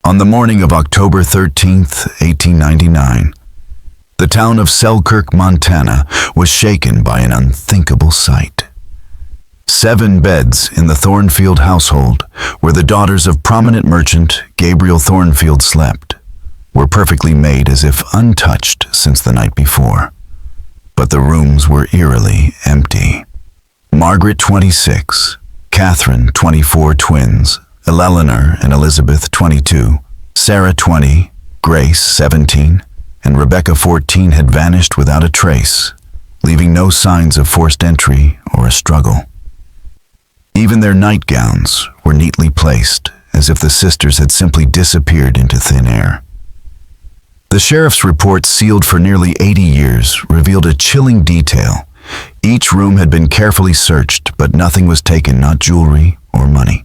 On the morning of October 13th, 1899, the town of Selkirk, Montana, was shaken by an unthinkable sight. 7 beds in the Thornfield household, where the daughters of prominent merchant Gabriel Thornfield slept, were perfectly made as if untouched since the night before. But the rooms were eerily empty. Margaret, 26, Catherine, 24 twins, Eleanor and Elizabeth, 22, Sarah, 20, Grace, 17, and Rebecca, 14, had vanished without a trace, leaving no signs of forced entry or a struggle. Even their nightgowns were neatly placed, as if the sisters had simply disappeared into thin air. The sheriff's report, sealed for nearly 80 years, revealed a chilling detail. Each room had been carefully searched, but nothing was taken, not jewelry or money.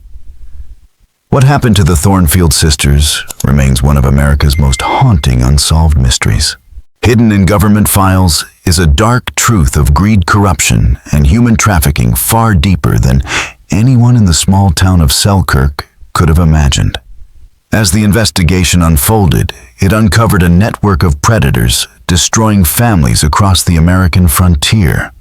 What happened to the Thornfield sisters remains one of America's most haunting unsolved mysteries. Hidden in government files is a dark truth of greed, corruption, and human trafficking far deeper than anyone in the small town of Selkirk could have imagined. As the investigation unfolded, it uncovered a network of predators destroying families across the American frontier.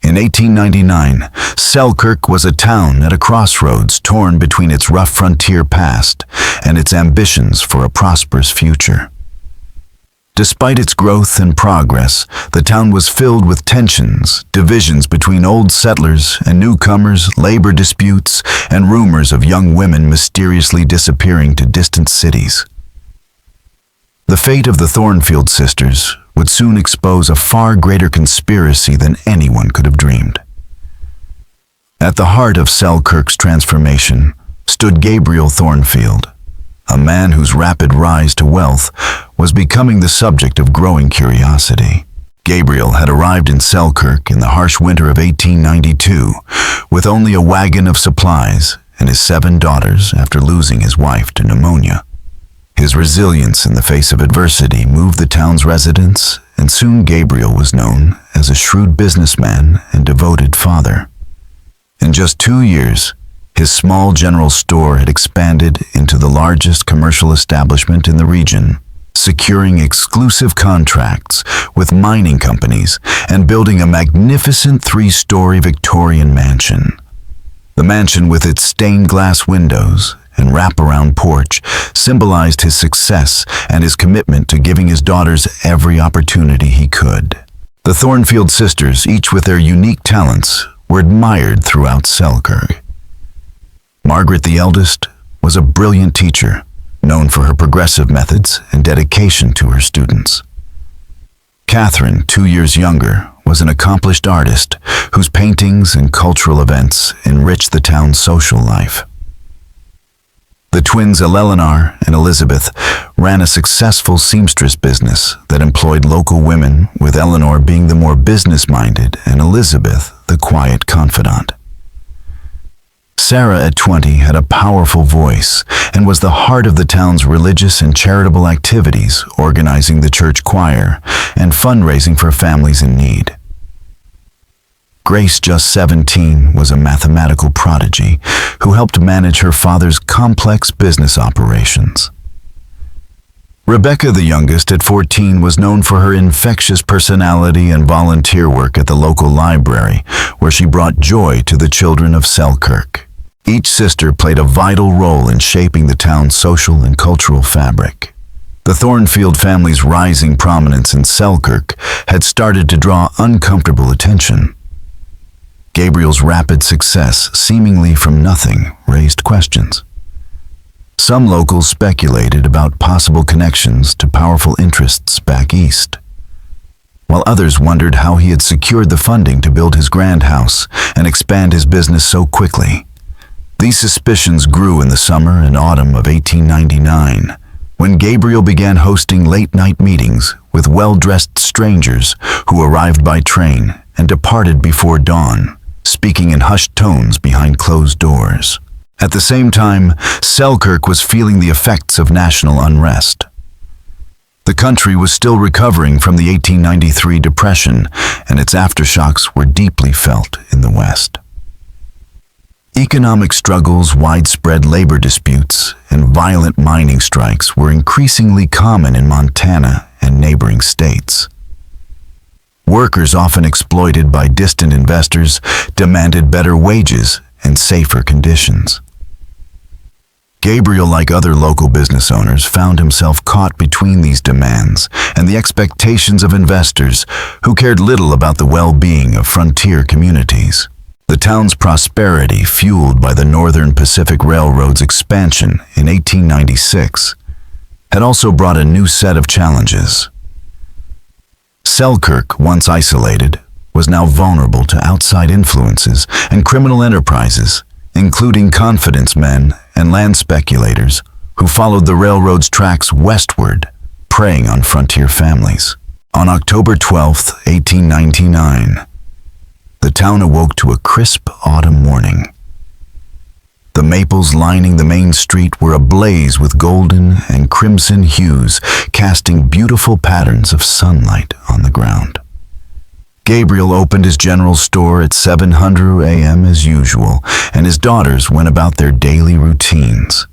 In 1899, Selkirk was a town at a crossroads, torn between its rough frontier past and its ambitions for a prosperous future. Despite its growth and progress, the town was filled with tensions, divisions between old settlers and newcomers, labor disputes, and rumors of young women mysteriously disappearing to distant cities. The fate of the Thornfield sisters would soon expose a far greater conspiracy than anyone could have dreamed. At the heart of Selkirk's transformation stood Gabriel Thornfield, a man whose rapid rise to wealth was becoming the subject of growing curiosity. Gabriel had arrived in Selkirk in the harsh winter of 1892 with only a wagon of supplies and his 7 daughters after losing his wife to pneumonia. His resilience in the face of adversity moved the town's residents, and soon Gabriel was known as a shrewd businessman and devoted father. In just 2 years, his small general store had expanded into the largest commercial establishment in the region, securing exclusive contracts with mining companies and building a magnificent 3-story Victorian mansion. The mansion, with its stained glass windows and wraparound porch, symbolized his success and his commitment to giving his daughters every opportunity he could. The Thornfield sisters, each with their unique talents, were admired throughout Selkirk. Margaret, the eldest, was a brilliant teacher, known for her progressive methods and dedication to her students. Catherine, 2 years younger, was an accomplished artist whose paintings and cultural events enriched the town's social life. The twins Eleanor and Elizabeth ran a successful seamstress business that employed local women, with Eleanor being the more business-minded and Elizabeth the quiet confidant. Sarah, at 20, had a powerful voice and was the heart of the town's religious and charitable activities, organizing the church choir and fundraising for families in need. Grace, just 17, was a mathematical prodigy who helped manage her father's complex business operations. Rebecca, the youngest, at 14, was known for her infectious personality and volunteer work at the local library, where she brought joy to the children of Selkirk. Each sister played a vital role in shaping the town's social and cultural fabric. The Thornfield family's rising prominence in Selkirk had started to draw uncomfortable attention. Gabriel's rapid success, seemingly from nothing, raised questions. Some locals speculated about possible connections to powerful interests back east, while others wondered how he had secured the funding to build his grand house and expand his business so quickly. These suspicions grew in the summer and autumn of 1899, when Gabriel began hosting late-night meetings with well-dressed strangers who arrived by train and departed before dawn, speaking in hushed tones behind closed doors. At the same time, Selkirk was feeling the effects of national unrest. The country was still recovering from the 1893 Depression, and its aftershocks were deeply felt in the West. Economic struggles, widespread labor disputes, and violent mining strikes were increasingly common in Montana and neighboring states. Workers, often exploited by distant investors, demanded better wages and safer conditions. Gabriel, like other local business owners, found himself caught between these demands and the expectations of investors who cared little about the well-being of frontier communities. The town's prosperity, fueled by the Northern Pacific Railroad's expansion in 1896, had also brought a new set of challenges. Selkirk, once isolated, was now vulnerable to outside influences and criminal enterprises, including confidence men and land speculators who followed the railroad's tracks westward, preying on frontier families. On October 12, 1899, the town awoke to a crisp autumn morning. The maples lining the main street were ablaze with golden and crimson hues, casting beautiful patterns of sunlight on the ground. Gabriel opened his general store at 7:00 a.m. as usual, and his daughters went about their daily routines.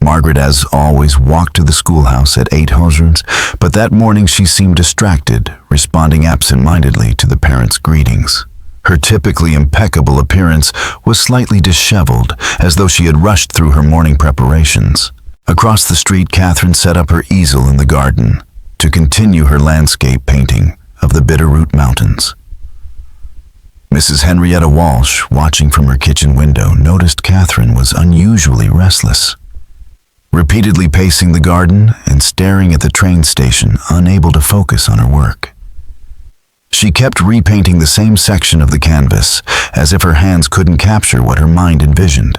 Margaret, as always, walked to the schoolhouse at 8:00, but that morning she seemed distracted, responding absent-mindedly to the parents' greetings. Her typically impeccable appearance was slightly disheveled, as though she had rushed through her morning preparations. Across the street, Catherine set up her easel in the garden to continue her landscape painting of the Bitterroot Mountains. Mrs. Henrietta Walsh, watching from her kitchen window, noticed Catherine was unusually restless, repeatedly pacing the garden and staring at the train station, unable to focus on her work. She kept repainting the same section of the canvas, as if her hands couldn't capture what her mind envisioned.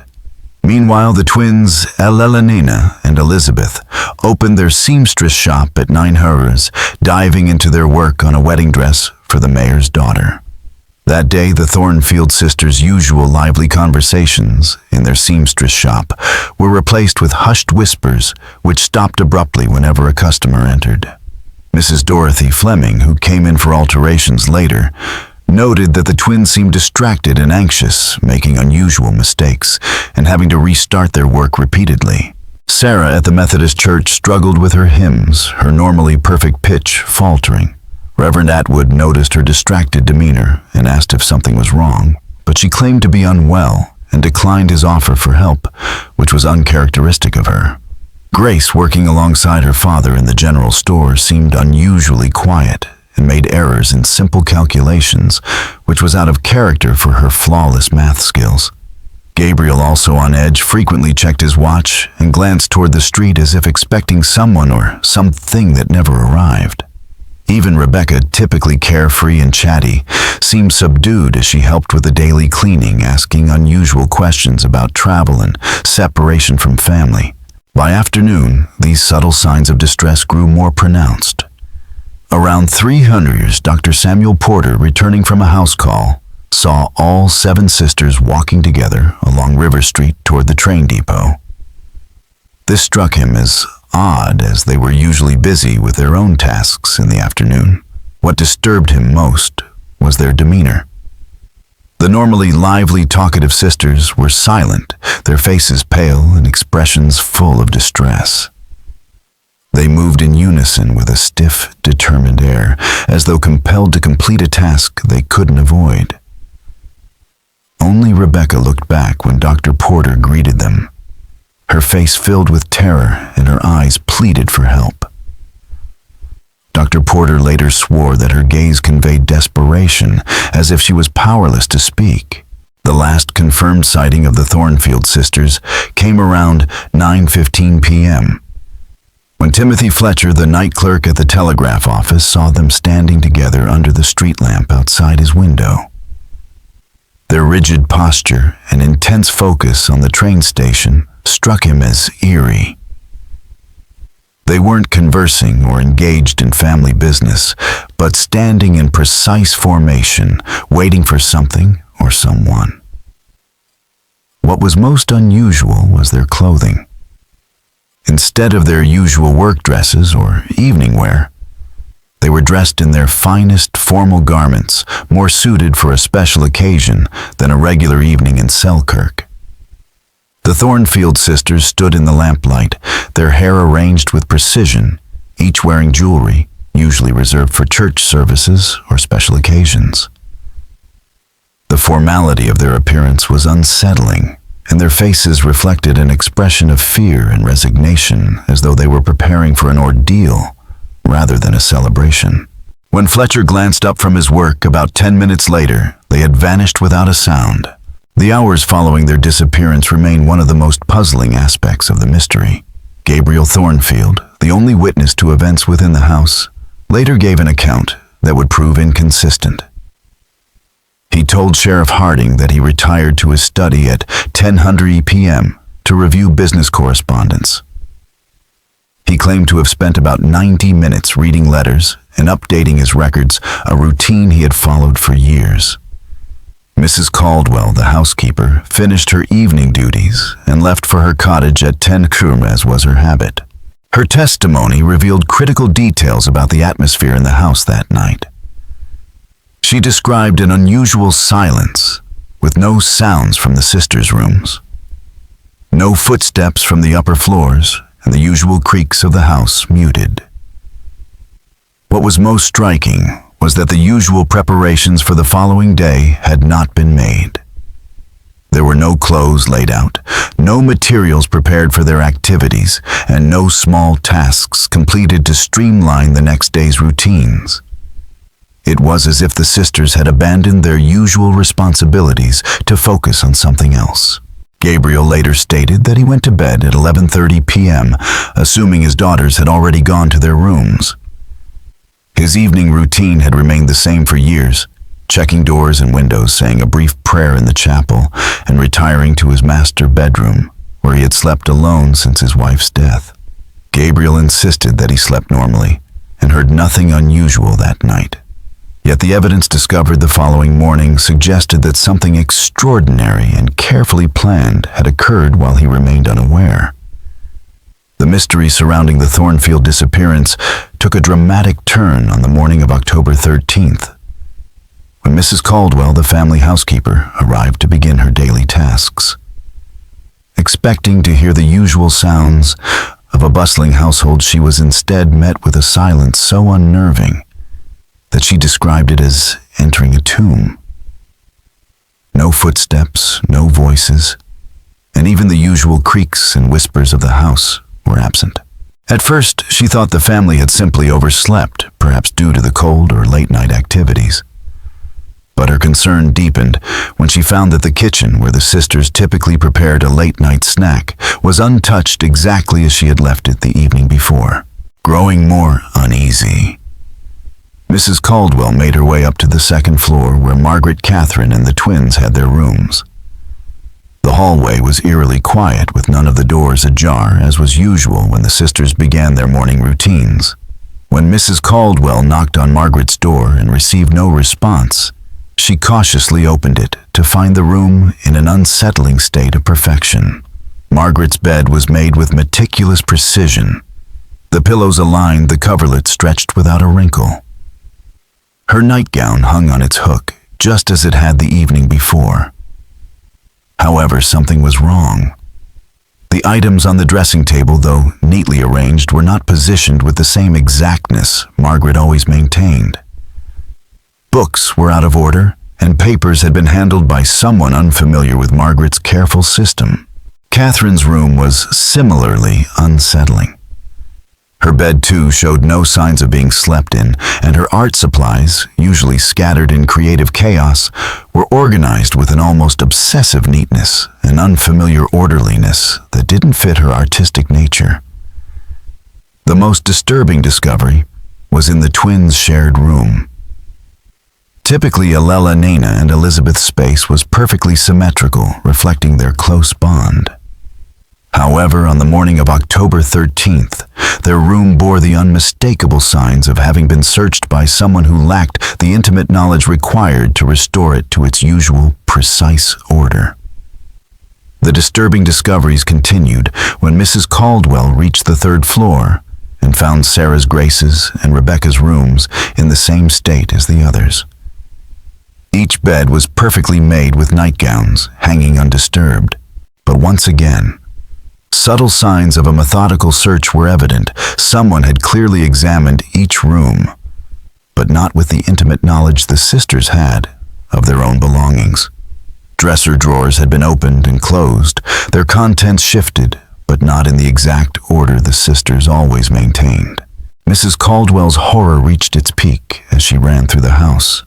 Meanwhile, the twins, Elenina and Elizabeth, opened their seamstress shop at 9:00, diving into their work on a wedding dress for the mayor's daughter. That day, the Thornfield sisters' usual lively conversations in their seamstress shop were replaced with hushed whispers which stopped abruptly whenever a customer entered. Mrs. Dorothy Fleming, who came in for alterations later, noted that the twins seemed distracted and anxious, making unusual mistakes and having to restart their work repeatedly. Sarah at the Methodist Church struggled with her hymns, her normally perfect pitch faltering. Reverend Atwood noticed her distracted demeanor and asked if something was wrong, but she claimed to be unwell and declined his offer for help, which was uncharacteristic of her. Grace, working alongside her father in the general store, seemed unusually quiet and made errors in simple calculations, which was out of character for her flawless math skills. Gabriel, also on edge, frequently checked his watch and glanced toward the street as if expecting someone or something that never arrived. Even Rebecca, typically carefree and chatty, seemed subdued as she helped with the daily cleaning, asking unusual questions about travel and separation from family. By afternoon, these subtle signs of distress grew more pronounced. Around 3:00, Dr. Samuel Porter, returning from a house call, saw all 7 sisters walking together along River Street toward the train depot. This struck him as odd, as they were usually busy with their own tasks in the afternoon. What disturbed him most was their demeanor. The normally lively, talkative sisters were silent, their faces pale and expressions full of distress. They moved in unison with a stiff, determined air, as though compelled to complete a task they couldn't avoid. Only Rebecca looked back when Dr. Porter greeted them. Her face filled with terror and her eyes pleaded for help. Dr. Porter later swore that her gaze conveyed desperation, as if she was powerless to speak. The last confirmed sighting of the Thornfield sisters came around 9:15 p.m., when Timothy Fletcher, the night clerk at the telegraph office, saw them standing together under the street lamp outside his window. Their rigid posture and intense focus on the train station struck him as eerie. They weren't conversing or engaged in family business, but standing in precise formation, waiting for something or someone. What was most unusual was their clothing. Instead of their usual work dresses or evening wear, They were dressed in their finest formal garments, more suited for a special occasion than a regular evening in Selkirk. The Thornfield sisters stood in the lamplight, their hair arranged with precision, each wearing jewelry, usually reserved for church services or special occasions. The formality of their appearance was unsettling, and their faces reflected an expression of fear and resignation, as though they were preparing for an ordeal rather than a celebration. When Fletcher glanced up from his work about 10 minutes later, they had vanished without a sound. The hours following their disappearance remain one of the most puzzling aspects of the mystery. Gabriel Thornfield, the only witness to events within the house, later gave an account that would prove inconsistent. He told Sheriff Harding that he retired to his study at 10:00 p.m. to review business correspondence. He claimed to have spent about 90 minutes reading letters and updating his records, a routine he had followed for years. Mrs. Caldwell, the housekeeper, finished her evening duties and left for her cottage at 10:00 as was her habit. Her testimony revealed critical details about the atmosphere in the house that night. She described an unusual silence, with no sounds from the sisters' rooms, no footsteps from the upper floors, and the usual creaks of the house muted. What was most striking was that the usual preparations for the following day had not been made. There were no clothes laid out, no materials prepared for their activities, and no small tasks completed to streamline the next day's routines. It was as if the sisters had abandoned their usual responsibilities to focus on something else. Gabriel later stated that he went to bed at 11:30 p.m., assuming his daughters had already gone to their rooms. His evening routine had remained the same for years, checking doors and windows, saying a brief prayer in the chapel, and retiring to his master bedroom, where he had slept alone since his wife's death. Gabriel insisted that he slept normally and heard nothing unusual that night. Yet the evidence discovered the following morning suggested that something extraordinary and carefully planned had occurred while he remained unaware. The mystery surrounding the Thornfield disappearance took a dramatic turn on the morning of October 13th, when Mrs. Caldwell, the family housekeeper, arrived to begin her daily tasks. Expecting to hear the usual sounds of a bustling household, she was instead met with a silence so unnerving that she described it as entering a tomb. No footsteps, no voices, and even the usual creaks and whispers of the house were absent. At first, she thought the family had simply overslept, perhaps due to the cold or late-night activities. But her concern deepened when she found that the kitchen, where the sisters typically prepared a late-night snack, was untouched exactly as she had left it the evening before. Growing more uneasy, Mrs. Caldwell made her way up to the second floor where Margaret, Catherine, and the twins had their rooms. The hallway was eerily quiet, with none of the doors ajar, as was usual when the sisters began their morning routines. When Mrs. Caldwell knocked on Margaret's door and received no response, she cautiously opened it to find the room in an unsettling state of perfection. Margaret's bed was made with meticulous precision. The pillows aligned, the coverlet stretched without a wrinkle. Her nightgown hung on its hook, just as it had the evening before. However, something was wrong. The items on the dressing table, though neatly arranged, were not positioned with the same exactness Margaret always maintained. Books were out of order, and papers had been handled by someone unfamiliar with Margaret's careful system. Catherine's room was similarly unsettling. Her bed, too, showed no signs of being slept in, and her art supplies, usually scattered in creative chaos, were organized with an almost obsessive neatness, an unfamiliar orderliness that didn't fit her artistic nature. The most disturbing discovery was in the twins' shared room. Typically, Alela, Nana, and Elizabeth's space was perfectly symmetrical, reflecting their close bond. However, on the morning of October 13th, their room bore the unmistakable signs of having been searched by someone who lacked the intimate knowledge required to restore it to its usual, precise order. The disturbing discoveries continued when Mrs. Caldwell reached the third floor and found Sarah's, Grace's, and Rebecca's rooms in the same state as the others. Each bed was perfectly made with nightgowns, hanging undisturbed. But once again, subtle signs of a methodical search were evident. Someone had clearly examined each room, but not with the intimate knowledge the sisters had of their own belongings. Dresser drawers had been opened and closed, their contents shifted, but not in the exact order the sisters always maintained. Mrs. Caldwell's horror reached its peak as she ran through the house,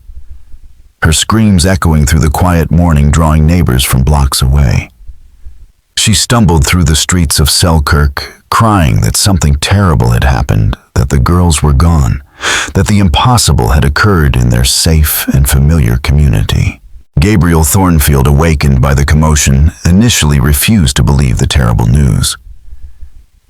her screams echoing through the quiet morning, drawing neighbors from blocks away. She stumbled through the streets of Selkirk, crying that something terrible had happened, that the girls were gone, that the impossible had occurred in their safe and familiar community. Gabriel Thornfield, awakened by the commotion, initially refused to believe the terrible news.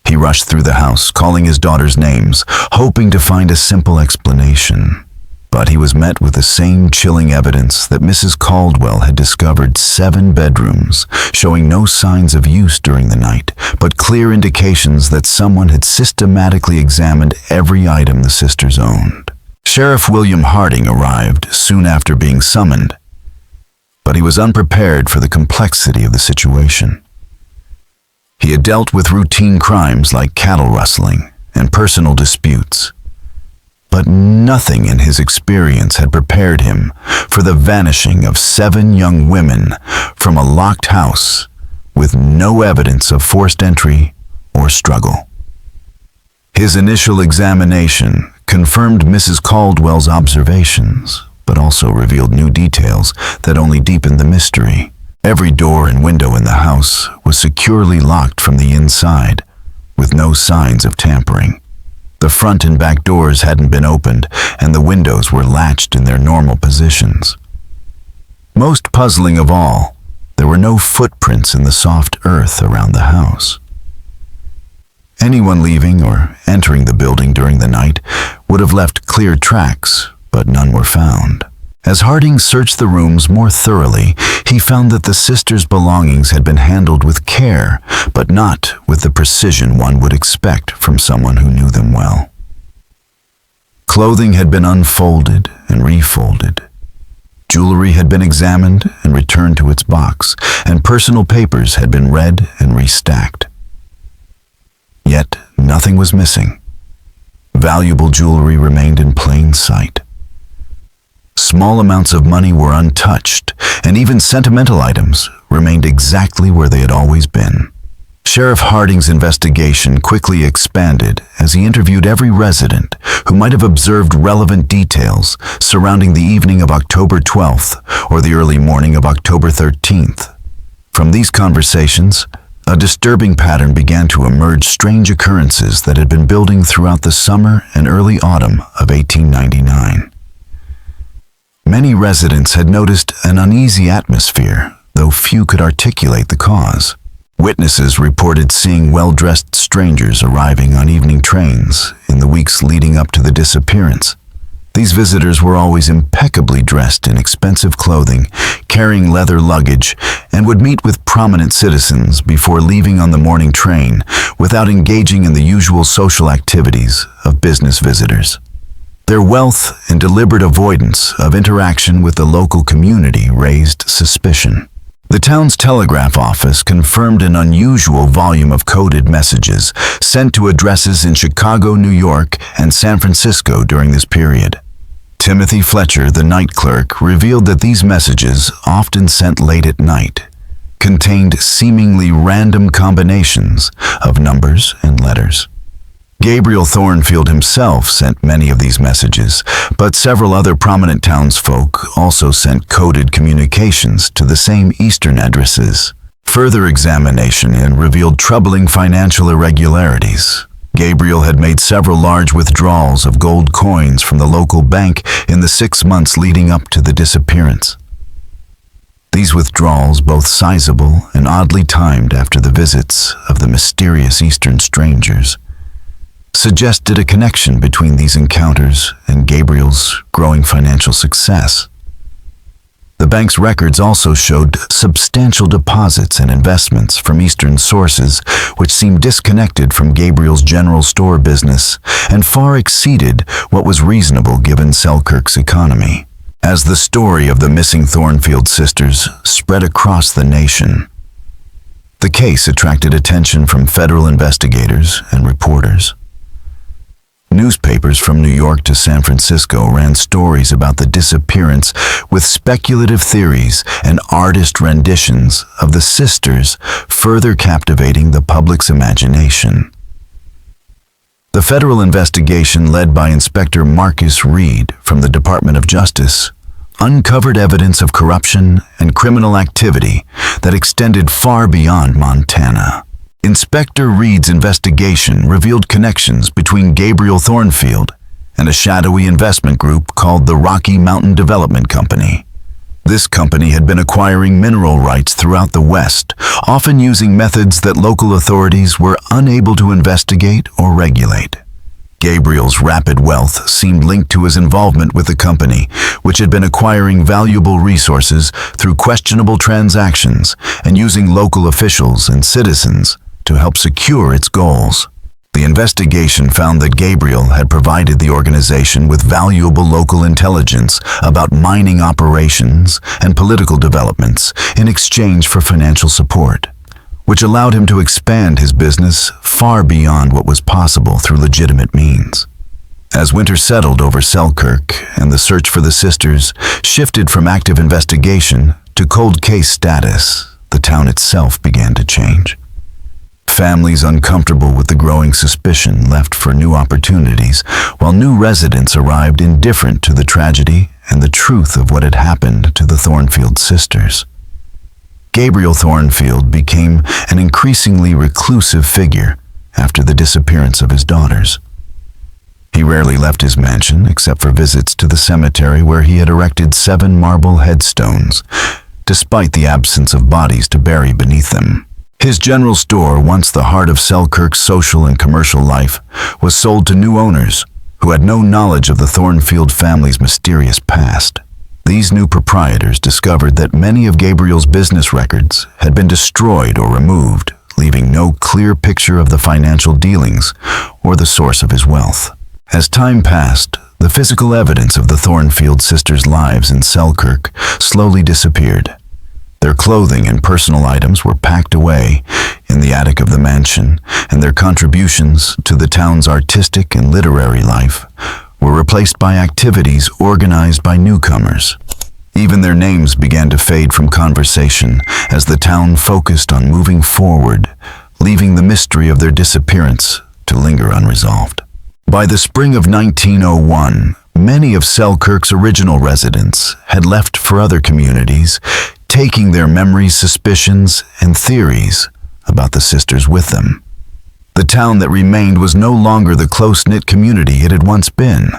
He rushed through the house, calling his daughters' names, hoping to find a simple explanation. But he was met with the same chilling evidence that Mrs. Caldwell had discovered 7 bedrooms, showing no signs of use during the night, but clear indications that someone had systematically examined every item the sisters owned. Sheriff William Harding arrived soon after being summoned, but he was unprepared for the complexity of the situation. He had dealt with routine crimes like cattle rustling and personal disputes, but nothing in his experience had prepared him for the vanishing of 7 young women from a locked house with no evidence of forced entry or struggle. His initial examination confirmed Mrs. Caldwell's observations, but also revealed new details that only deepened the mystery. Every door and window in the house was securely locked from the inside, with no signs of tampering. The front and back doors hadn't been opened, and the windows were latched in their normal positions. Most puzzling of all, there were no footprints in the soft earth around the house. Anyone leaving or entering the building during the night would have left clear tracks, but none were found. As Harding searched the rooms more thoroughly, he found that the sisters' belongings had been handled with care, but not with the precision one would expect from someone who knew them well. Clothing had been unfolded and refolded. Jewelry had been examined and returned to its box, and personal papers had been read and restacked. Yet nothing was missing. Valuable jewelry remained in plain sight. Small amounts of money were untouched, and even sentimental items remained exactly where they had always been. Sheriff Harding's investigation quickly expanded as he interviewed every resident who might have observed relevant details surrounding the evening of October 12th or the early morning of October 13th. From these conversations, a disturbing pattern began to emerge: strange occurrences that had been building throughout the summer and early autumn of 1899. Many residents had noticed an uneasy atmosphere, though few could articulate the cause. Witnesses reported seeing well-dressed strangers arriving on evening trains in the weeks leading up to the disappearance. These visitors were always impeccably dressed in expensive clothing, carrying leather luggage, and would meet with prominent citizens before leaving on the morning train without engaging in the usual social activities of business visitors. Their wealth and deliberate avoidance of interaction with the local community raised suspicion. The town's telegraph office confirmed an unusual volume of coded messages sent to addresses in Chicago, New York, and San Francisco during this period. Timothy Fletcher, the night clerk, revealed that these messages, often sent late at night, contained seemingly random combinations of numbers and letters. Gabriel Thornfield himself sent many of these messages, but several other prominent townsfolk also sent coded communications to the same eastern addresses. Further examination revealed troubling financial irregularities. Gabriel had made several large withdrawals of gold coins from the local bank in the 6 months leading up to the disappearance. These withdrawals, both sizable and oddly timed after the visits of the mysterious eastern strangers, suggested a connection between these encounters and Gabriel's growing financial success. The bank's records also showed substantial deposits and investments from Eastern sources, which seemed disconnected from Gabriel's general store business and far exceeded what was reasonable given Selkirk's economy. As the story of the missing Thornfield sisters spread across the nation, the case attracted attention from federal investigators and reporters. Newspapers from New York to San Francisco ran stories about the disappearance with speculative theories and artist renditions of the sisters, further captivating the public's imagination. The federal investigation led by Inspector Marcus Reed from the Department of Justice uncovered evidence of corruption and criminal activity that extended far beyond Montana. Inspector Reed's investigation revealed connections between Gabriel Thornfield and a shadowy investment group called the Rocky Mountain Development Company. This company had been acquiring mineral rights throughout the West, often using methods that local authorities were unable to investigate or regulate. Gabriel's rapid wealth seemed linked to his involvement with the company, which had been acquiring valuable resources through questionable transactions and using local officials and citizens to help secure its goals. The investigation found that Gabriel had provided the organization with valuable local intelligence about mining operations and political developments in exchange for financial support, which allowed him to expand his business far beyond what was possible through legitimate means. As winter settled over Selkirk and the search for the sisters shifted from active investigation to cold case status, the town itself began to change. Families uncomfortable with the growing suspicion left for new opportunities, while new residents arrived indifferent to the tragedy and the truth of what had happened to the Thornfield sisters. Gabriel Thornfield became an increasingly reclusive figure after the disappearance of his daughters. He rarely left his mansion except for visits to the cemetery where he had erected 7 marble headstones, despite the absence of bodies to bury beneath them. His general store, once the heart of Selkirk's social and commercial life, was sold to new owners who had no knowledge of the Thornfield family's mysterious past. These new proprietors discovered that many of Gabriel's business records had been destroyed or removed, leaving no clear picture of the financial dealings or the source of his wealth. As time passed, the physical evidence of the Thornfield sisters' lives in Selkirk slowly disappeared. Their clothing and personal items were packed away in the attic of the mansion, and their contributions to the town's artistic and literary life were replaced by activities organized by newcomers. Even their names began to fade from conversation as the town focused on moving forward, leaving the mystery of their disappearance to linger unresolved. By the spring of 1901, many of Selkirk's original residents had left for other communities, taking their memories, suspicions, and theories about the sisters with them. The town that remained was no longer the close-knit community it had once been.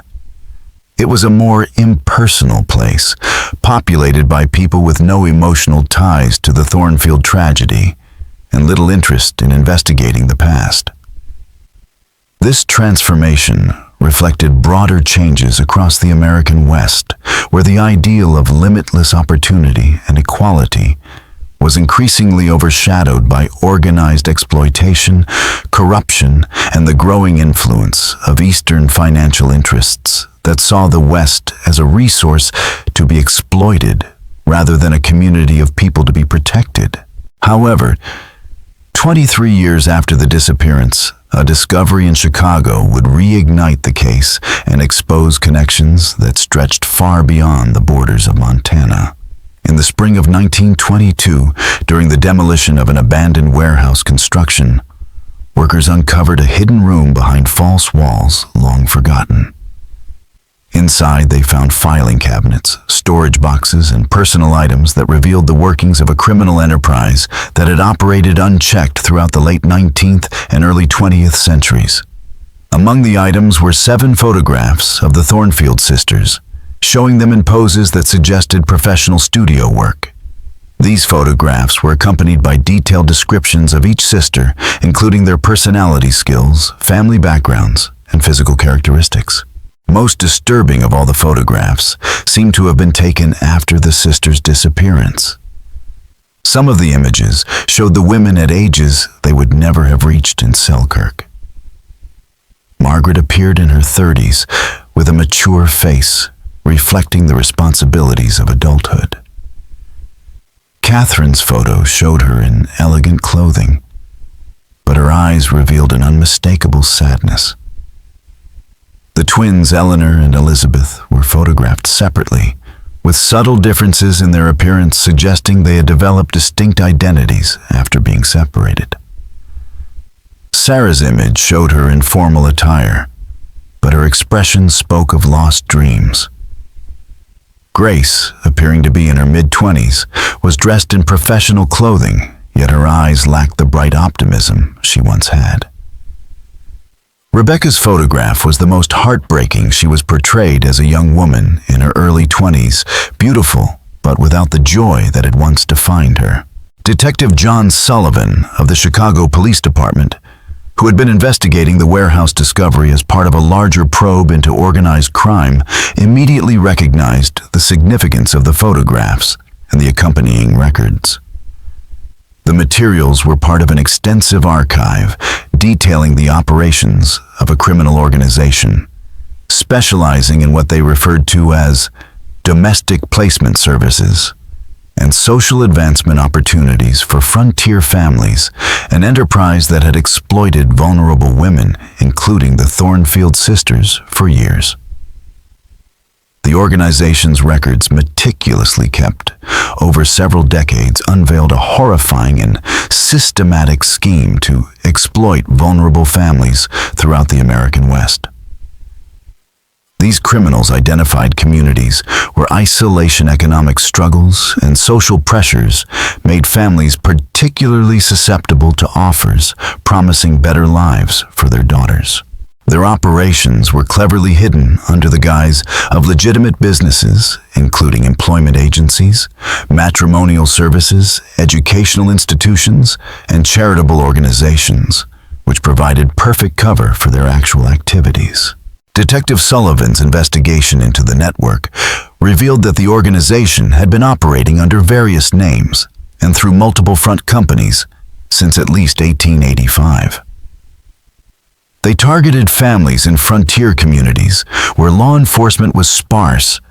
It was a more impersonal place, populated by people with no emotional ties to the Thornfield tragedy and little interest in investigating the past. This transformation reflected broader changes across the American West, where the ideal of limitless opportunity and equality was increasingly overshadowed by organized exploitation, corruption, and the growing influence of Eastern financial interests that saw the West as a resource to be exploited rather than a community of people to be protected. However, 23 years after the disappearance, a discovery in Chicago would reignite the case and expose connections that stretched far beyond the borders of Montana. In the spring of 1922, during the demolition of an abandoned warehouse construction, workers uncovered a hidden room behind false walls long forgotten. Inside, they found filing cabinets, storage boxes, and personal items that revealed the workings of a criminal enterprise that had operated unchecked throughout the late 19th and early 20th centuries. Among the items were 7 photographs of the Thornfield sisters, showing them in poses that suggested professional studio work. These photographs were accompanied by detailed descriptions of each sister, including their personality skills, family backgrounds, and physical characteristics. Most disturbing of all the photographs seem to have been taken after the sisters' disappearance. Some of the images showed the women at ages they would never have reached in Selkirk. Margaret appeared in her 30s with a mature face, reflecting the responsibilities of adulthood. Catherine's photo showed her in elegant clothing, but her eyes revealed an unmistakable sadness. The twins Eleanor and Elizabeth were photographed separately, with subtle differences in their appearance suggesting they had developed distinct identities after being separated. Sarah's image showed her in formal attire, but her expression spoke of lost dreams. Grace, appearing to be in her mid-20s, was dressed in professional clothing, yet her eyes lacked the bright optimism she once had. Rebecca's photograph was the most heartbreaking. She was portrayed as a young woman in her early 20s, beautiful, but without the joy that had once defined her. Detective John Sullivan of the Chicago Police Department, who had been investigating the warehouse discovery as part of a larger probe into organized crime, immediately recognized the significance of the photographs and the accompanying records. The materials were part of an extensive archive detailing the operations of a criminal organization, specializing in what they referred to as domestic placement services and social advancement opportunities for frontier families, an enterprise that had exploited vulnerable women, including the Thornfield sisters, for years. The organization's records, meticulously kept over several decades, unveiled a horrifying and systematic scheme to exploit vulnerable families throughout the American West. These criminals identified communities where isolation, economic struggles, and social pressures made families particularly susceptible to offers promising better lives for their daughters. Their operations were cleverly hidden under the guise of legitimate businesses, including employment agencies, matrimonial services, educational institutions, and charitable organizations, which provided perfect cover for their actual activities. Detective Sullivan's investigation into the network revealed that the organization had been operating under various names and through multiple front companies since at least 1885. They targeted families in frontier communities where law enforcement was sparse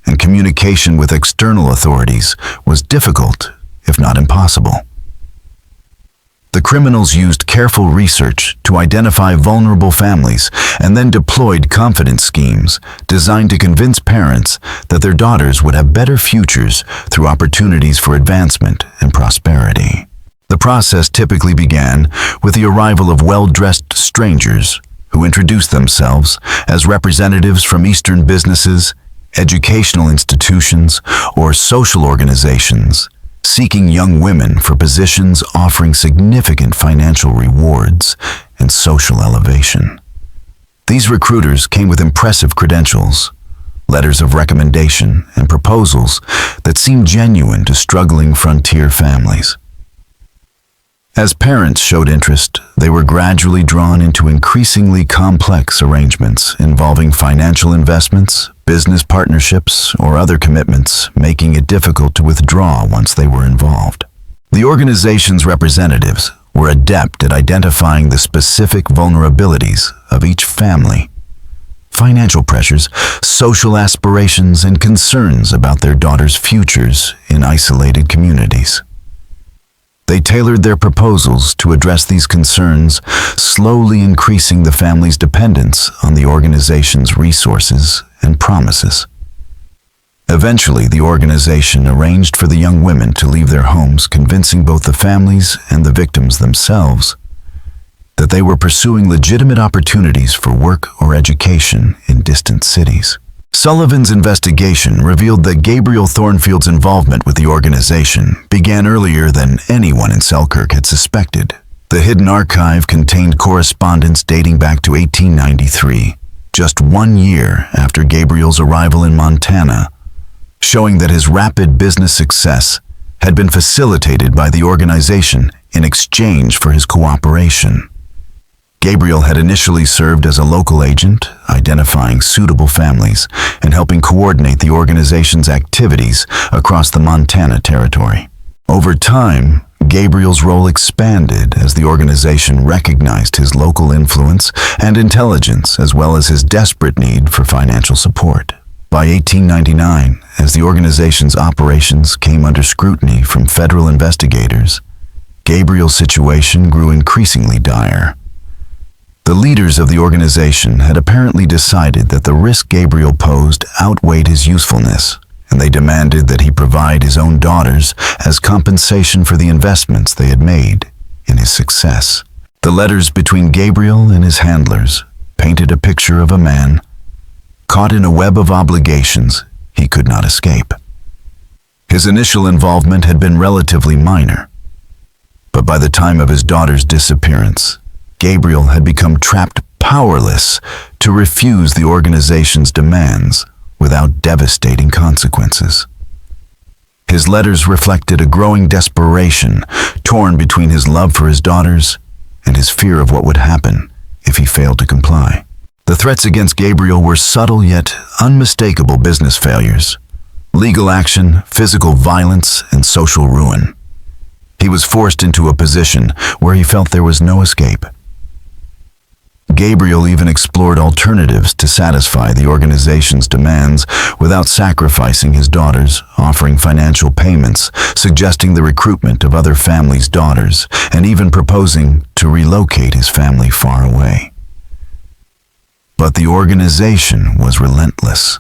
and communication with external authorities was difficult, if not impossible. The criminals used careful research to identify vulnerable families and then deployed confidence schemes designed to convince parents that their daughters would have better futures through opportunities for advancement and prosperity. The process typically began with the arrival of well-dressed strangers who introduced themselves as representatives from Eastern businesses, educational institutions, or social organizations, seeking young women for positions offering significant financial rewards and social elevation. These recruiters came with impressive credentials, letters of recommendation, and proposals that seemed genuine to struggling frontier families. As parents showed interest, they were gradually drawn into increasingly complex arrangements involving financial investments, business partnerships, or other commitments, making it difficult to withdraw once they were involved. The organization's representatives were adept at identifying the specific vulnerabilities of each family: financial pressures, social aspirations, and concerns about their daughters' futures in isolated communities. They tailored their proposals to address these concerns, slowly increasing the family's dependence on the organization's resources and promises. Eventually, the organization arranged for the young women to leave their homes, convincing both the families and the victims themselves that they were pursuing legitimate opportunities for work or education in distant cities. Sullivan's investigation revealed that Gabriel Thornfield's involvement with the organization began earlier than anyone in Selkirk had suspected. The hidden archive contained correspondence dating back to 1893, just 1 year after Gabriel's arrival in Montana, showing that his rapid business success had been facilitated by the organization in exchange for his cooperation. Gabriel had initially served as a local agent, identifying suitable families and helping coordinate the organization's activities across the Montana territory. Over time, Gabriel's role expanded as the organization recognized his local influence and intelligence, as well as his desperate need for financial support. By 1899, as the organization's operations came under scrutiny from federal investigators, Gabriel's situation grew increasingly dire. The leaders of the organization had apparently decided that the risk Gabriel posed outweighed his usefulness, and they demanded that he provide his own daughters as compensation for the investments they had made in his success. The letters between Gabriel and his handlers painted a picture of a man caught in a web of obligations he could not escape. His initial involvement had been relatively minor, but by the time of his daughter's disappearance, Gabriel had become trapped powerless to refuse the organization's demands without devastating consequences. His letters reflected a growing desperation, torn between his love for his daughters and his fear of what would happen if he failed to comply. The threats against Gabriel were subtle yet unmistakable business failures, legal action, physical violence, and social ruin. He was forced into a position where he felt there was no escape. Gabriel even explored alternatives to satisfy the organization's demands without sacrificing his daughters, offering financial payments, suggesting the recruitment of other families' daughters, and even proposing to relocate his family far away. But the organization was relentless,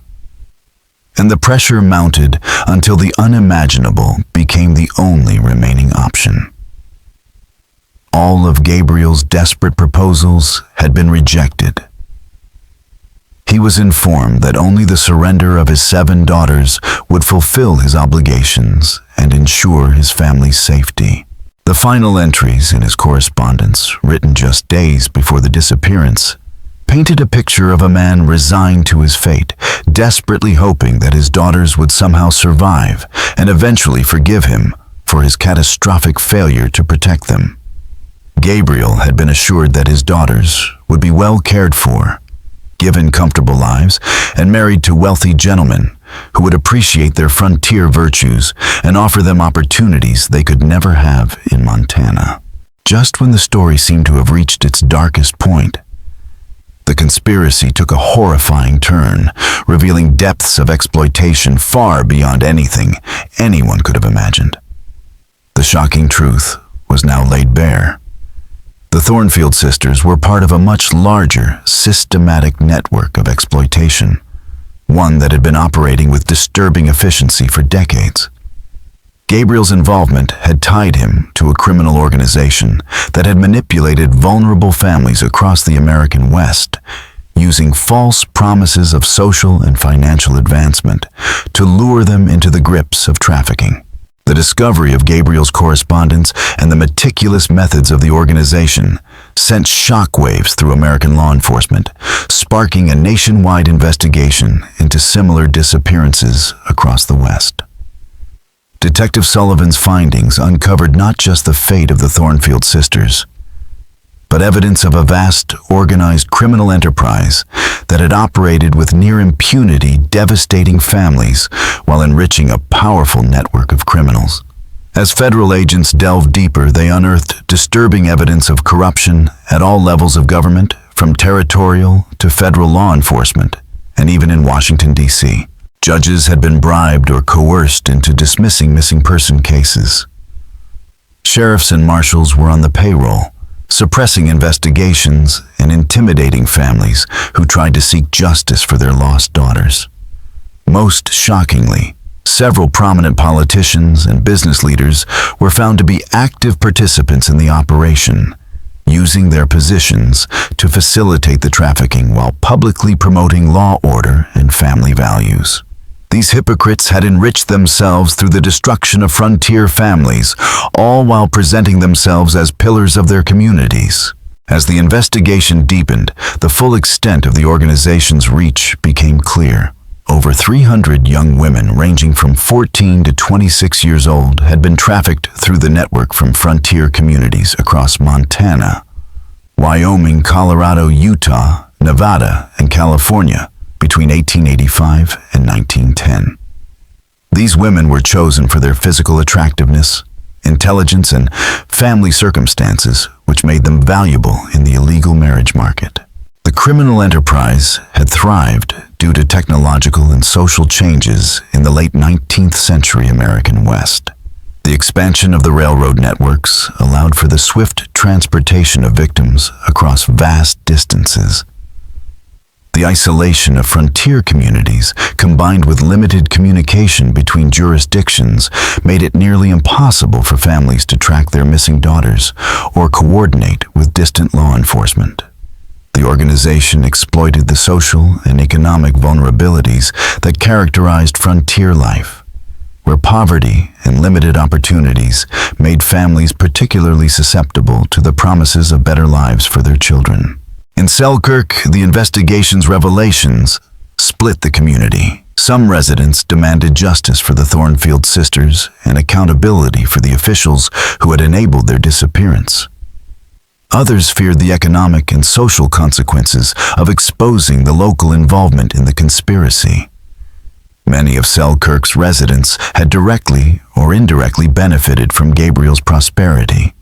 and the pressure mounted until the unimaginable became the only remaining option. All of Gabriel's desperate proposals had been rejected. He was informed that only the surrender of his 7 daughters would fulfill his obligations and ensure his family's safety. The final entries in his correspondence, written just days before the disappearance, painted a picture of a man resigned to his fate, desperately hoping that his daughters would somehow survive and eventually forgive him for his catastrophic failure to protect them. Gabriel had been assured that his daughters would be well cared for, given comfortable lives, and married to wealthy gentlemen who would appreciate their frontier virtues and offer them opportunities they could never have in Montana. Just when the story seemed to have reached its darkest point, the conspiracy took a horrifying turn, revealing depths of exploitation far beyond anything anyone could have imagined. The shocking truth was now laid bare. The Thornfield sisters were part of a much larger, systematic network of exploitation, one that had been operating with disturbing efficiency for decades. Gabriel's involvement had tied him to a criminal organization that had manipulated vulnerable families across the American West, using false promises of social and financial advancement to lure them into the grips of trafficking. The discovery of Gabriel's correspondence and the meticulous methods of the organization sent shockwaves through American law enforcement, sparking a nationwide investigation into similar disappearances across the West. Detective Sullivan's findings uncovered not just the fate of the Thornfield sisters, but evidence of a vast, organized criminal enterprise that had operated with near impunity, devastating families while enriching a powerful network of criminals. As federal agents delved deeper, they unearthed disturbing evidence of corruption at all levels of government, from territorial to federal law enforcement, and even in Washington, D.C. Judges had been bribed or coerced into dismissing missing person cases. Sheriffs and marshals were on the payroll, suppressing investigations and intimidating families who tried to seek justice for their lost daughters. Most shockingly, several prominent politicians and business leaders were found to be active participants in the operation, using their positions to facilitate the trafficking while publicly promoting law, order, and family values. These hypocrites had enriched themselves through the destruction of frontier families, all while presenting themselves as pillars of their communities. As the investigation deepened, the full extent of the organization's reach became clear. Over 300 young women ranging from 14 to 26 years old had been trafficked through the network from frontier communities across Montana, Wyoming, Colorado, Utah, Nevada, and California between 1885 and 1910. These women were chosen for their physical attractiveness, intelligence, and family circumstances, which made them valuable in the illegal marriage market. The criminal enterprise had thrived due to technological and social changes in the late 19th century American West. The expansion of the railroad networks allowed for the swift transportation of victims across vast distances. The isolation of frontier communities, combined with limited communication between jurisdictions, made it nearly impossible for families to track their missing daughters or coordinate with distant law enforcement. The organization exploited the social and economic vulnerabilities that characterized frontier life, where poverty and limited opportunities made families particularly susceptible to the promises of better lives for their children. In Selkirk, the investigation's revelations split the community. Some residents demanded justice for the Thornfield sisters and accountability for the officials who had enabled their disappearance. Others feared the economic and social consequences of exposing the local involvement in the conspiracy. Many of Selkirk's residents had directly or indirectly benefited from Gabriel's prosperity,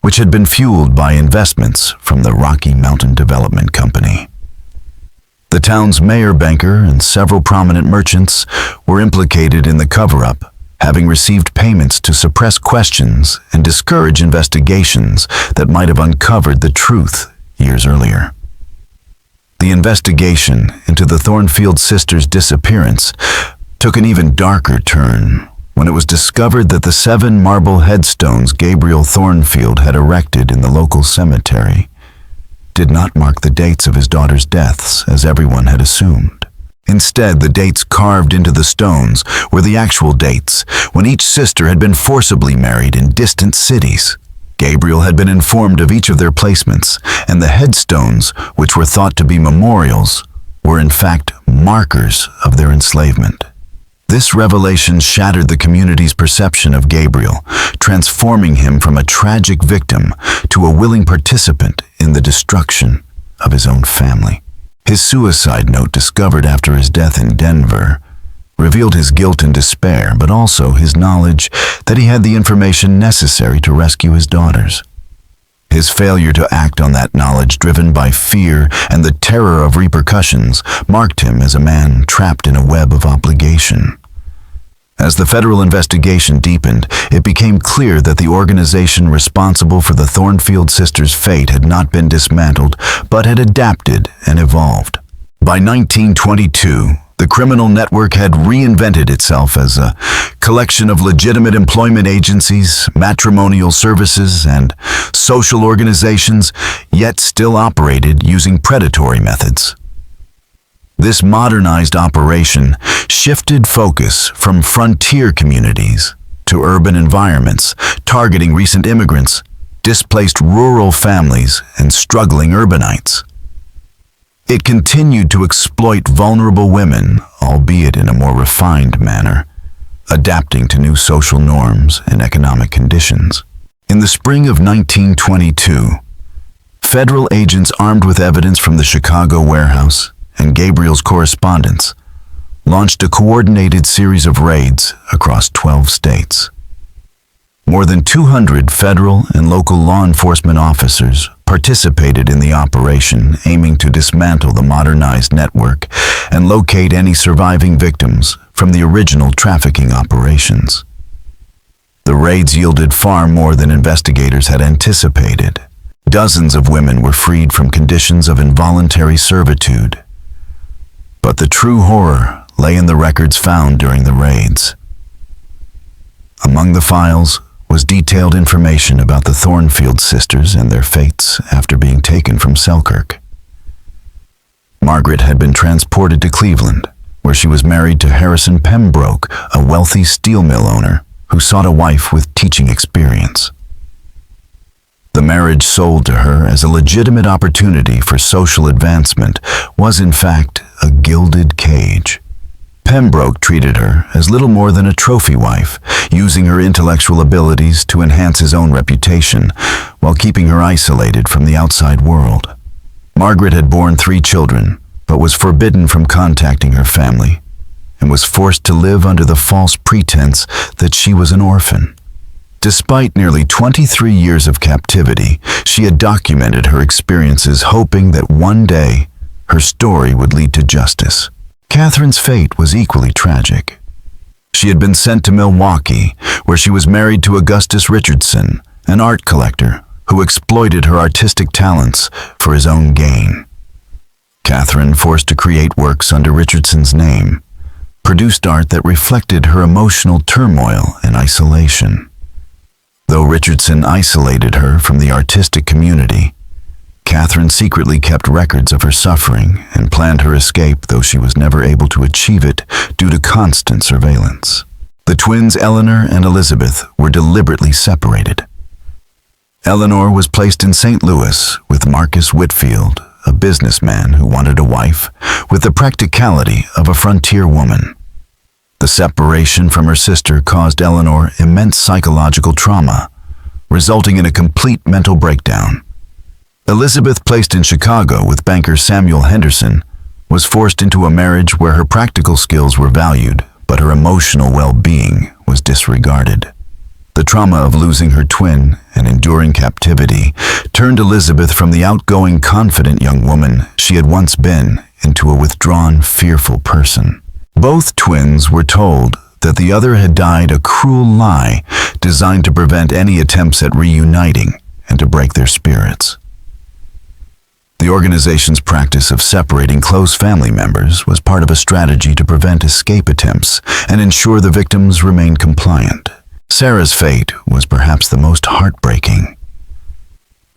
which had been fueled by investments from the Rocky Mountain Development Company. The town's mayor banker and several prominent merchants were implicated in the cover-up, having received payments to suppress questions and discourage investigations that might have uncovered the truth years earlier. The investigation into the Thornfield sisters' disappearance took an even darker turn when it was discovered that the 7 marble headstones Gabriel Thornfield had erected in the local cemetery did not mark the dates of his daughter's deaths as everyone had assumed. Instead, the dates carved into the stones were the actual dates when each sister had been forcibly married in distant cities. Gabriel had been informed of each of their placements, and the headstones, which were thought to be memorials, were in fact markers of their enslavement. This revelation shattered the community's perception of Gabriel, transforming him from a tragic victim to a willing participant in the destruction of his own family. His suicide note, discovered after his death in Denver, revealed his guilt and despair, but also his knowledge that he had the information necessary to rescue his daughters. His failure to act on that knowledge, driven by fear and the terror of repercussions, marked him as a man trapped in a web of obligation. As the federal investigation deepened, it became clear that the organization responsible for the Thornfield sisters' fate had not been dismantled, but had adapted and evolved. By 1922, the criminal network had reinvented itself as a collection of legitimate employment agencies, matrimonial services, and social organizations, yet still operated using predatory methods. This modernized operation shifted focus from frontier communities to urban environments, targeting recent immigrants, displaced rural families, and struggling urbanites. It continued to exploit vulnerable women, albeit in a more refined manner, adapting to new social norms and economic conditions. In the spring of 1922, federal agents armed with evidence from the Chicago warehouse and Gabriel's correspondence launched a coordinated series of raids across 12 states. More than 200 federal and local law enforcement officers participated in the operation, aiming to dismantle the modernized network and locate any surviving victims from the original trafficking operations. The raids yielded far more than investigators had anticipated. Dozens of women were freed from conditions of involuntary servitude. But the true horror lay in the records found during the raids. Among the files was detailed information about the Thornfield sisters and their fates after being taken from Selkirk. Margaret had been transported to Cleveland, where she was married to Harrison Pembroke, a wealthy steel mill owner who sought a wife with teaching experience. The marriage, sold to her as a legitimate opportunity for social advancement, was in fact a gilded cage. Pembroke treated her as little more than a trophy wife, using her intellectual abilities to enhance his own reputation while keeping her isolated from the outside world. Margaret had borne 3 children, but was forbidden from contacting her family and was forced to live under the false pretense that she was an orphan. Despite nearly 23 years of captivity, she had documented her experiences, hoping that one day her story would lead to justice. Catherine's fate was equally tragic. She had been sent to Milwaukee, where she was married to Augustus Richardson, an art collector who exploited her artistic talents for his own gain. Catherine, forced to create works under Richardson's name, produced art that reflected her emotional turmoil and isolation. Though Richardson isolated her from the artistic community, Catherine secretly kept records of her suffering and planned her escape, though she was never able to achieve it due to constant surveillance. The twins Eleanor and Elizabeth were deliberately separated. Eleanor was placed in St. Louis with Marcus Whitfield, a businessman who wanted a wife with the practicality of a frontier woman. The separation from her sister caused Eleanor immense psychological trauma, resulting in a complete mental breakdown. Elizabeth, placed in Chicago with banker Samuel Henderson, was forced into a marriage where her practical skills were valued, but her emotional well-being was disregarded. The trauma of losing her twin and enduring captivity turned Elizabeth from the outgoing, confident young woman she had once been into a withdrawn, fearful person. Both twins were told that the other had died a cruel lie designed to prevent any attempts at reuniting and to break their spirits. The organization's practice of separating close family members was part of a strategy to prevent escape attempts and ensure the victims remained compliant. Sarah's fate was perhaps the most heartbreaking.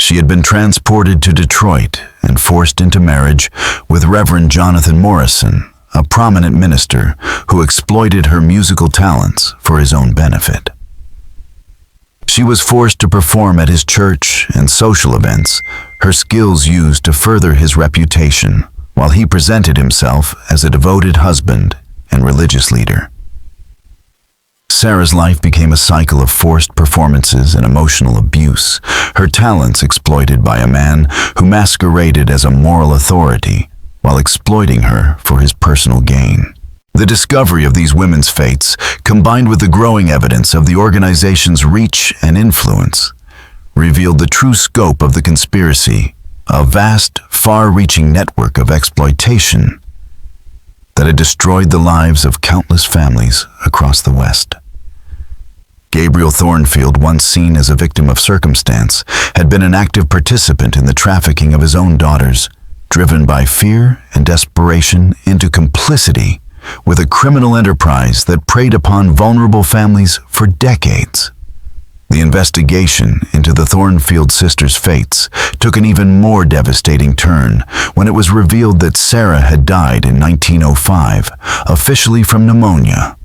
She had been transported to Detroit and forced into marriage with Reverend Jonathan Morrison, a prominent minister who exploited her musical talents for his own benefit. She was forced to perform at his church and social events, her skills used to further his reputation, while he presented himself as a devoted husband and religious leader. Sarah's life became a cycle of forced performances and emotional abuse, her talents exploited by a man who masqueraded as a moral authority while exploiting her for his personal gain. The discovery of these women's fates, combined with the growing evidence of the organization's reach and influence, revealed the true scope of the conspiracy, a vast, far-reaching network of exploitation that had destroyed the lives of countless families across the West. Gabriel Thornfield, once seen as a victim of circumstance, had been an active participant in the trafficking of his own daughters, driven by fear and desperation into complicity with a criminal enterprise that preyed upon vulnerable families for decades. The investigation into the Thornfield sisters' fates took an even more devastating turn when it was revealed that Sarah had died in 1905, officially from pneumonia.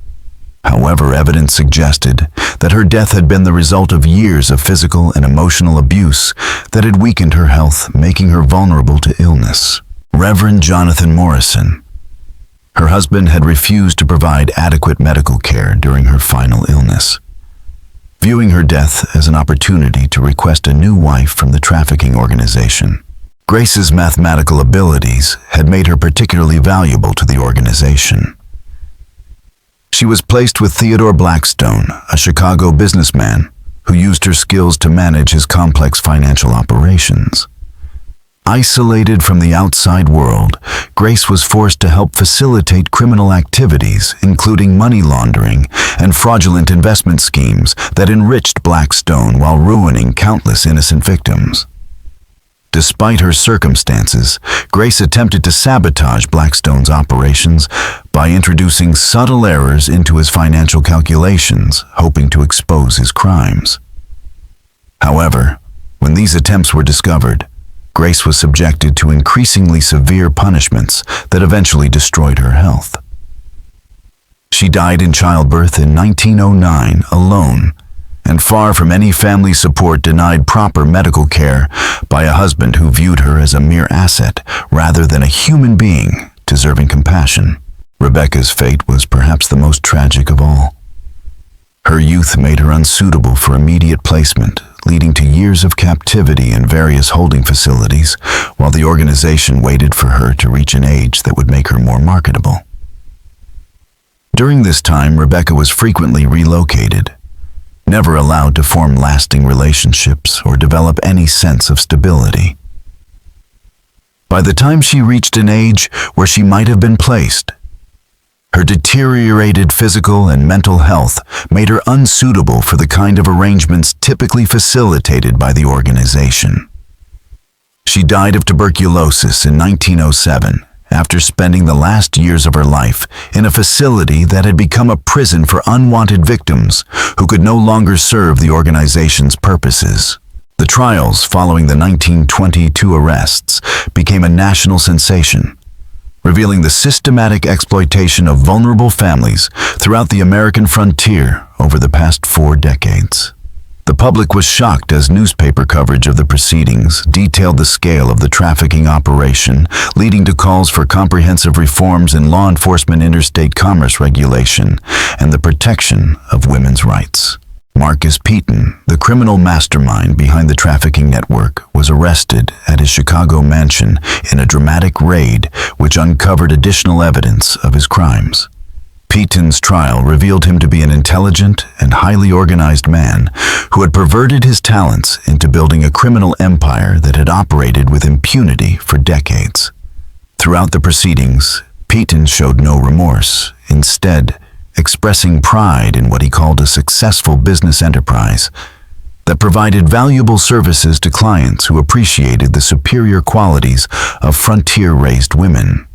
However, evidence suggested that her death had been the result of years of physical and emotional abuse that had weakened her health, making her vulnerable to illness. Reverend Jonathan Morrison. Her husband had refused to provide adequate medical care during her final illness, viewing her death as an opportunity to request a new wife from the trafficking organization. Grace's mathematical abilities had made her particularly valuable to the organization. She was placed with Theodore Blackstone, a Chicago businessman who used her skills to manage his complex financial operations. Isolated from the outside world, Grace was forced to help facilitate criminal activities, including money laundering and fraudulent investment schemes that enriched Blackstone while ruining countless innocent victims. Despite her circumstances, Grace attempted to sabotage Blackstone's operations by introducing subtle errors into his financial calculations, hoping to expose his crimes. However, when these attempts were discovered, Grace was subjected to increasingly severe punishments that eventually destroyed her health. She died in childbirth in 1909 alone, and far from any family support, denied proper medical care by a husband who viewed her as a mere asset rather than a human being deserving compassion. Rebecca's fate was perhaps the most tragic of all. Her youth made her unsuitable for immediate placement, leading to years of captivity in various holding facilities, while the organization waited for her to reach an age that would make her more marketable. During this time, Rebecca was frequently relocated, never allowed to form lasting relationships or develop any sense of stability. By the time she reached an age where she might have been placed, her deteriorated physical and mental health made her unsuitable for the kind of arrangements typically facilitated by the organization. She died of tuberculosis in 1907 after spending the last years of her life in a facility that had become a prison for unwanted victims who could no longer serve the organization's purposes. The trials following the 1922 arrests became a national sensation, revealing the systematic exploitation of vulnerable families throughout the American frontier over the past 4 decades. The public was shocked as newspaper coverage of the proceedings detailed the scale of the trafficking operation, leading to calls for comprehensive reforms in law enforcement, interstate commerce regulation, and the protection of women's rights. Marcus Peaton, the criminal mastermind behind the trafficking network, was arrested at his Chicago mansion in a dramatic raid which uncovered additional evidence of his crimes. Peaton's trial revealed him to be an intelligent and highly organized man who had perverted his talents into building a criminal empire that had operated with impunity for decades. Throughout the proceedings, Peaton showed no remorse, instead expressing pride in what he called a successful business enterprise that provided valuable services to clients who appreciated the superior qualities of frontier-raised women.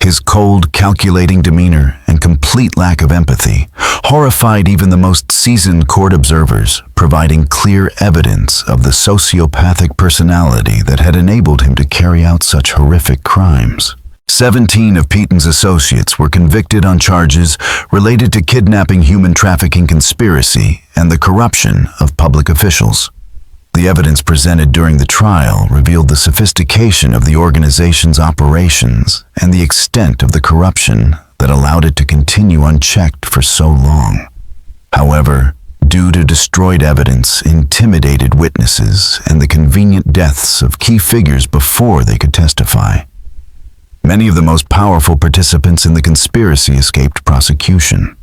His cold, calculating demeanor and complete lack of empathy horrified even the most seasoned court observers, providing clear evidence of the sociopathic personality that had enabled him to carry out such horrific crimes. 17 of Peaton's associates were convicted on charges related to kidnapping, human trafficking conspiracy, and the corruption of public officials. The evidence presented during the trial revealed the sophistication of the organization's operations and the extent of the corruption that allowed it to continue unchecked for so long. However, due to destroyed evidence, intimidated witnesses, and the convenient deaths of key figures before they could testify, many of the most powerful participants in the conspiracy escaped prosecution.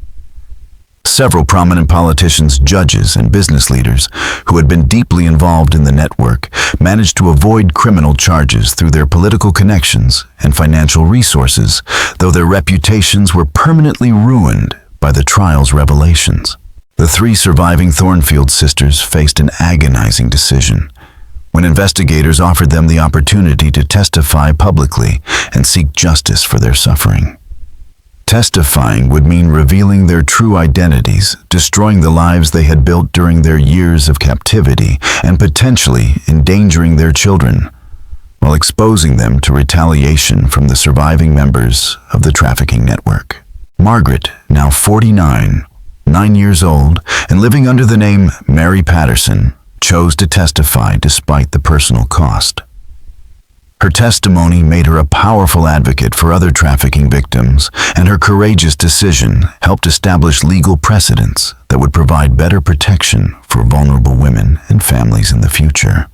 Several prominent politicians, judges, and business leaders who had been deeply involved in the network managed to avoid criminal charges through their political connections and financial resources, though their reputations were permanently ruined by the trial's revelations. The 3 surviving Thornfield sisters faced an agonizing decision when investigators offered them the opportunity to testify publicly and seek justice for their suffering. Testifying would mean revealing their true identities, destroying the lives they had built during their years of captivity, and potentially endangering their children, while exposing them to retaliation from the surviving members of the trafficking network. Margaret, now 49, 9 years old, and living under the name Mary Patterson, chose to testify despite the personal cost. Her testimony made her a powerful advocate for other trafficking victims, and her courageous decision helped establish legal precedents that would provide better protection for vulnerable women and families in the future.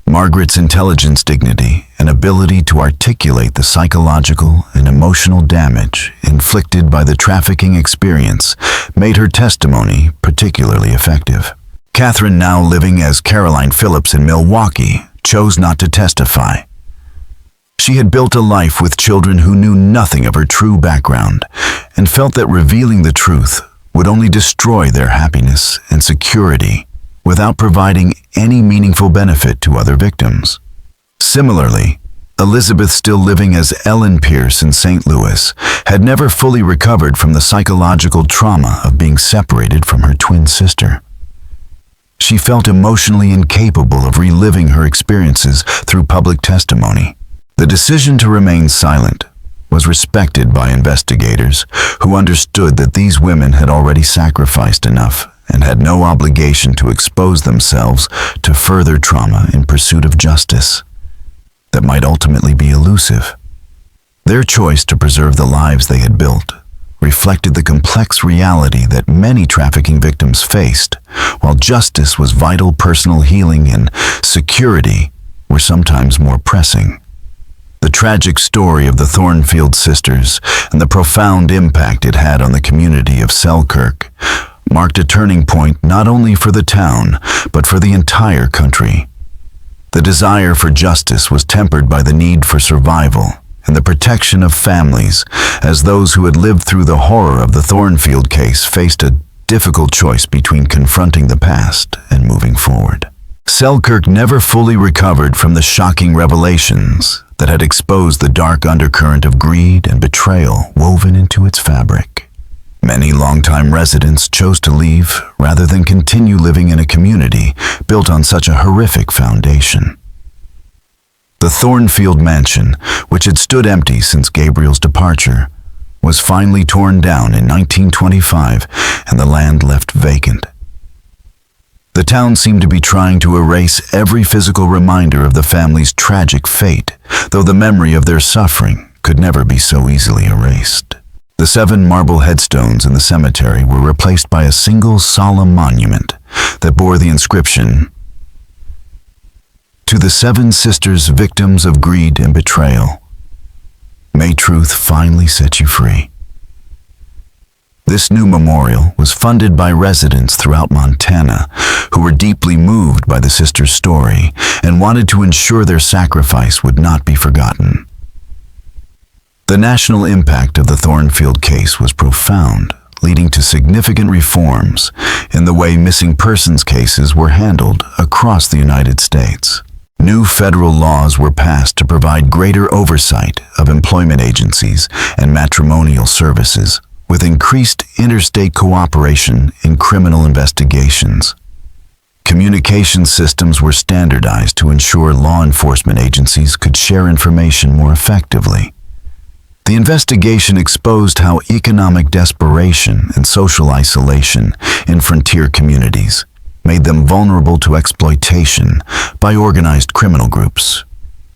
Margaret's intelligence, dignity, and ability to articulate the psychological and emotional damage inflicted by the trafficking experience made her testimony particularly effective. Catherine, now living as Caroline Phillips in Milwaukee, chose not to testify. She had built a life with children who knew nothing of her true background and felt that revealing the truth would only destroy their happiness and security without providing any meaningful benefit to other victims. Similarly, Elizabeth, still living as Ellen Pierce in St. Louis, had never fully recovered from the psychological trauma of being separated from her twin sister. She felt emotionally incapable of reliving her experiences through public testimony. The decision to remain silent was respected by investigators who understood that these women had already sacrificed enough and had no obligation to expose themselves to further trauma in pursuit of justice that might ultimately be elusive. Their choice to preserve the lives they had built reflected the complex reality that many trafficking victims faced, while justice was vital, personal healing and security were sometimes more pressing. The tragic story of the Thornfield sisters and the profound impact it had on the community of Selkirk marked a turning point not only for the town, but for the entire country. The desire for justice was tempered by the need for survival and the protection of families, as those who had lived through the horror of the Thornfield case faced a difficult choice between confronting the past and moving forward. Selkirk never fully recovered from the shocking revelations that had exposed the dark undercurrent of greed and betrayal woven into its fabric. Many longtime residents chose to leave rather than continue living in a community built on such a horrific foundation. The Thornfield mansion, which had stood empty since Gabriel's departure, was finally torn down in 1925 and the land left vacant. The town seemed to be trying to erase every physical reminder of the family's tragic fate, though the memory of their suffering could never be so easily erased. The 7 marble headstones in the cemetery were replaced by a single solemn monument that bore the inscription, "To the 7 sisters victims of greed and betrayal, may truth finally set you free." This new memorial was funded by residents throughout Montana who were deeply moved by the sisters' story and wanted to ensure their sacrifice would not be forgotten. The national impact of the Thornfield case was profound, leading to significant reforms in the way missing persons cases were handled across the United States. New federal laws were passed to provide greater oversight of employment agencies and matrimonial services, with increased interstate cooperation in criminal investigations. Communication systems were standardized to ensure law enforcement agencies could share information more effectively. The investigation exposed how economic desperation and social isolation in frontier communities made them vulnerable to exploitation by organized criminal groups.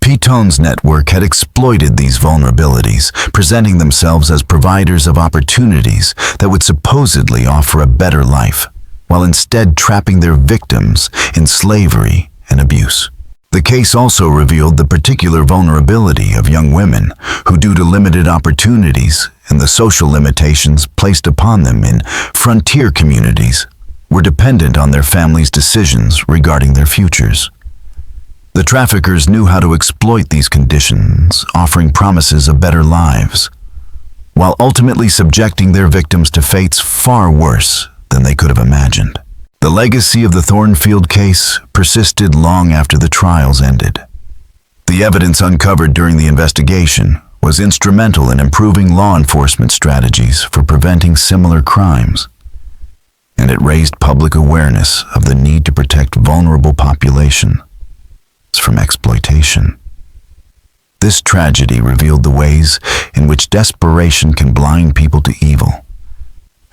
Pitone's network had exploited these vulnerabilities, presenting themselves as providers of opportunities that would supposedly offer a better life, while instead trapping their victims in slavery and abuse. The case also revealed the particular vulnerability of young women who, due to limited opportunities and the social limitations placed upon them in frontier communities, were dependent on their families' decisions regarding their futures. The traffickers knew how to exploit these conditions, offering promises of better lives, while ultimately subjecting their victims to fates far worse than they could have imagined. The legacy of the Thornfield case persisted long after the trials ended. The evidence uncovered during the investigation was instrumental in improving law enforcement strategies for preventing similar crimes, and it raised public awareness of the need to protect vulnerable populations from exploitation. This tragedy revealed the ways in which desperation can blind people to evil,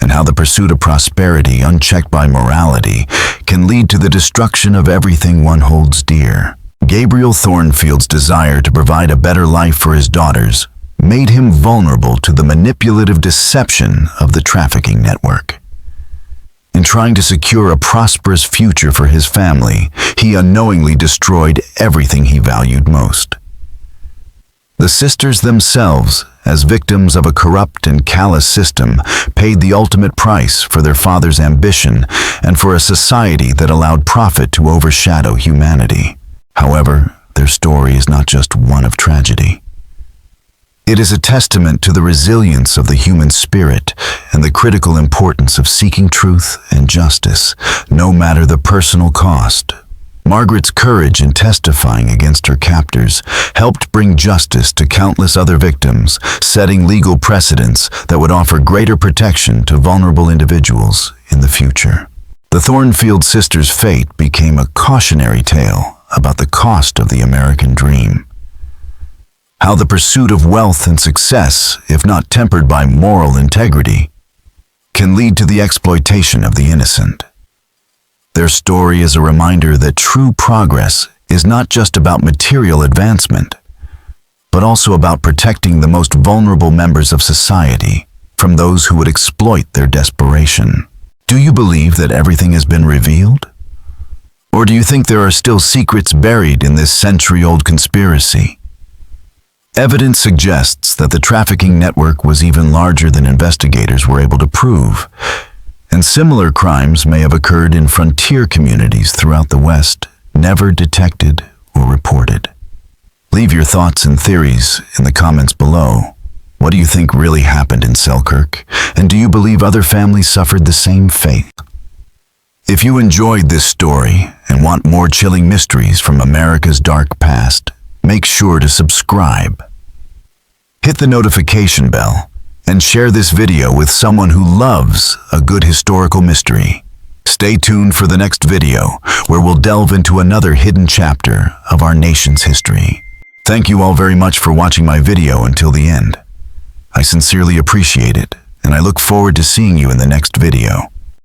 and how the pursuit of prosperity, unchecked by morality, can lead to the destruction of everything one holds dear. Gabriel Thornfield's desire to provide a better life for his daughters made him vulnerable to the manipulative deception of the trafficking network. In trying to secure a prosperous future for his family, he unknowingly destroyed everything he valued most. The sisters themselves, as victims of a corrupt and callous system, paid the ultimate price for their father's ambition and for a society that allowed profit to overshadow humanity. However, their story is not just one of tragedy. It is a testament to the resilience of the human spirit and the critical importance of seeking truth and justice, no matter the personal cost. Margaret's courage in testifying against her captors helped bring justice to countless other victims, setting legal precedents that would offer greater protection to vulnerable individuals in the future. The Thornfield sisters' fate became a cautionary tale about the cost of the American dream. How the pursuit of wealth and success, if not tempered by moral integrity, can lead to the exploitation of the innocent. Their story is a reminder that true progress is not just about material advancement, but also about protecting the most vulnerable members of society from those who would exploit their desperation. Do you believe that everything has been revealed? Or do you think there are still secrets buried in this century-old conspiracy? Evidence suggests that the trafficking network was even larger than investigators were able to prove, and similar crimes may have occurred in frontier communities throughout the West, never detected or reported. Leave your thoughts and theories in the comments below. What do you think really happened in Selkirk, and do you believe other families suffered the same fate? If you enjoyed this story and want more chilling mysteries from America's dark past, make sure to subscribe. Hit the notification bell and share this video with someone who loves a good historical mystery. Stay tuned for the next video, where we'll delve into another hidden chapter of our nation's history. Thank you all very much for watching my video until the end. I sincerely appreciate it, and I look forward to seeing you in the next video.